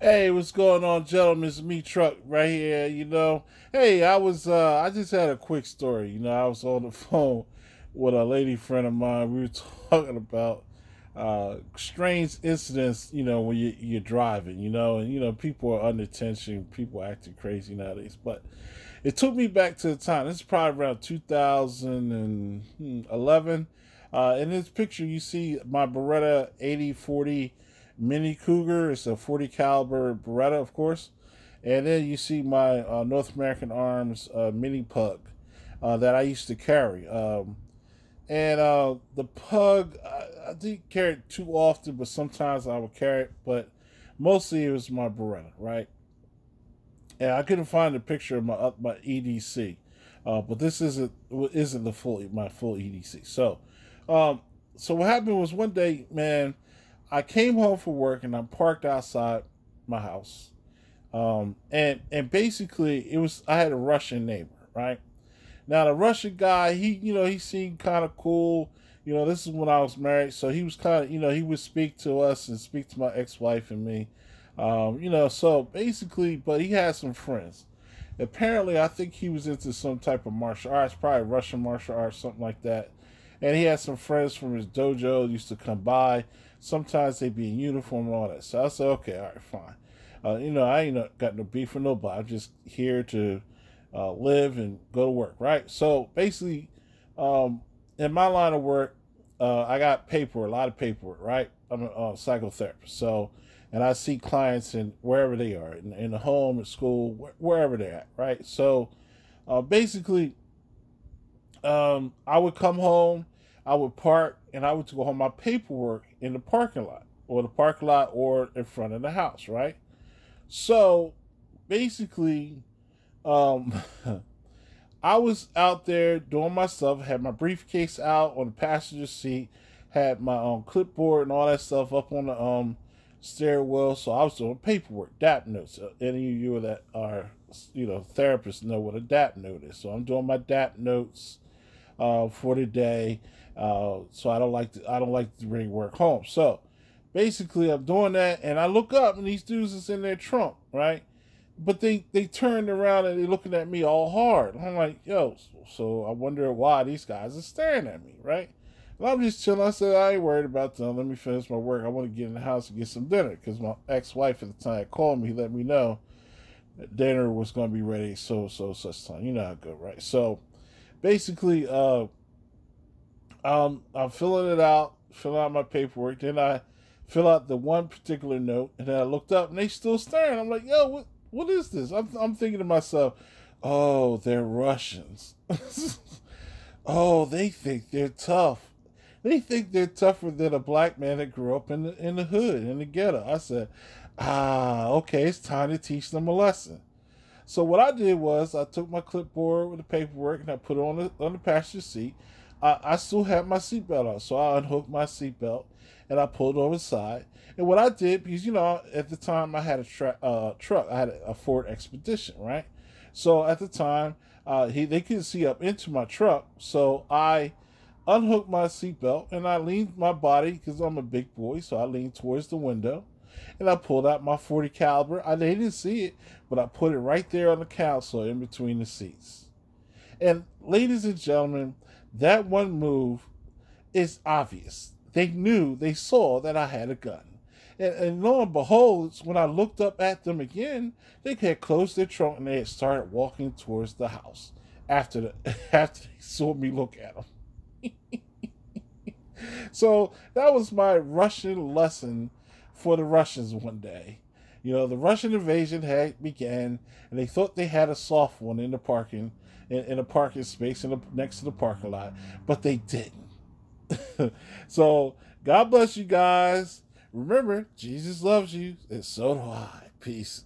Hey, what's going on, gentlemen? It's me, Truck, right here. Hey, I just had a quick story. I was on the phone with a lady friend of mine. We were talking about strange incidents. When you're driving. And people are under tension, people acting crazy nowadays. But it took me back to the time. This is probably around 2011. In this picture, you see my Beretta 8040 Mini Cougar. It's a 40 caliber Beretta, of course. And then you see my North American Arms Mini Pug that I used to carry. And the Pug, I didn't carry it too often, but sometimes I would carry it. But mostly it was my Beretta, right? And I couldn't find a picture of my EDC, but this isn't the full my full EDC. Um, so what happened was one day, man, I came home from work and I'm parked outside my house. And basically it was I had a Russian neighbor, right? Now the Russian guy, he seemed kind of cool. This is when I was married, so he was kind of, he would speak to us and speak to my ex-wife and me. So basically, but he had some friends. Apparently, I think he was into some type of martial arts, probably Russian martial arts, something like that. And he had some friends from his dojo used to come by. Sometimes they'd be in uniform and all that. So I said, okay, all right, fine. I ain't got no beef with nobody. I'm just here to live and go to work, right? So basically, um, in my line of work, I got paperwork, a lot of paperwork, right? I'm a psychotherapist, so and I see clients in wherever they are, in the home, at school, wherever they're at, right? So basically, I would come home, I would park, and I would go home my paperwork in the parking lot, or in front of the house, right? So basically, um, I was out there doing my stuff, had my briefcase out on the passenger seat, had my clipboard and all that stuff up on the stairwell. So I was doing paperwork, DAP notes. Any of you that are therapists know what a DAP note is. So I'm doing my DAP notes for the day. So I don't like to bring work home. So basically, I'm doing that, and I look up, and these dudes is in their trunk, right? But they turned around and they looking at me all hard. I'm like, yo, so I wonder why these guys are staring at me, right? And I'm just chilling. I said, I ain't worried about them. Let me finish my work. I want to get in the house and get some dinner because my ex-wife at the time called me, let me know that dinner was going to be ready such time. You know how it go, right? So basically, I'm filling it out, filling out my paperwork. Then I fill out the one particular note, and then I looked up, and they still staring. I'm like, yo, what is this? I'm thinking to myself, oh, they're Russians. Oh, they think they're tough. They think they're tougher than a black man that grew up in the hood, in the ghetto. I said, okay, it's time to teach them a lesson. So what I did was I took my clipboard with the paperwork and I put it on the passenger seat. I still had my seatbelt on, so I unhooked my seatbelt and I pulled over the side. And what I did, because at the time I had a truck, I had a Ford Expedition, right? So at the time, they couldn't see up into my truck, so I unhooked my seatbelt and I leaned my body because I'm a big boy, so I leaned towards the window and I pulled out my 40 caliber. They didn't see it, but I put it right there on the console in between the seats. And ladies and gentlemen, that one move is obvious. They saw that I had a gun. And lo and behold, when I looked up at them again, they had closed their trunk and they had started walking towards the house after they saw me look at them. So that was my Russian lesson for the Russians one day. The Russian invasion had began, and they thought they had a soft one in the parking in a parking space next to the parking lot, but they didn't. So God bless you guys. Remember, Jesus loves you, and so do I. Peace.